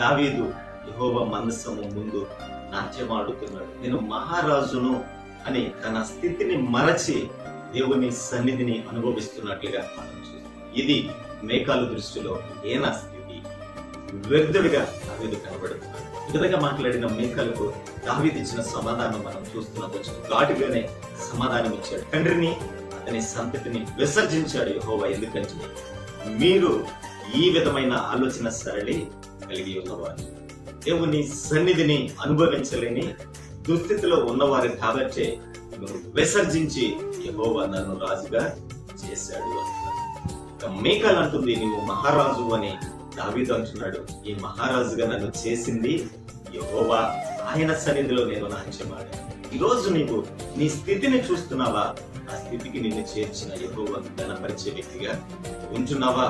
దావీదు యెహోవా మందసము ముందు నాట్యమాడుతున్నాడు. నేను మహారాజును అని తన స్థితిని మరచి దేవుని సన్నిధిని అనుభవిస్తున్నట్లుగా మనం చూస్తాం. ఇది మేకాలు దృష్టిలో హీన స్థితి, వ్యర్థుడిగా దావీదు కనబడుతున్నాడు. ఈ విధంగా మాట్లాడిన మేకాలకు దావీదు ఇచ్చిన సమాధానం మనం చూస్తున్నాం. కొంచెం ఘాటుగానే సమాధానం ఇచ్చాడు. తండ్రిని అతని సంతతిని విసర్జించాడు యెహోవా. ఎందుకంటే మీరు ఈ విధమైన ఆలోచన సరళి కలిగి ఉన్నవారు, దేవుని సన్నిధిని అనుభవించలేని దుస్థితిలో ఉన్నవారు కాబట్టి నువ్వు విసర్జించి యెహోవా నన్ను రాజుగా చేశాడు అంటున్నాడు. మీకాలు అంటుంది నువ్వు మహారాజు అని దావీదు అంటున్నాడు. ఈ మహారాజుగా నన్ను చేసింది యెహోవా, ఆయన సన్నిధిలో నేను నాట్యమాడాను. ఈ రోజు నీవు నీ స్థితిని చూస్తున్నావా? ఆ స్థితికి నిన్ను చేర్చిన యెహోవాను ఘనపరిచే వ్యక్తిగా ఉంటున్నావా?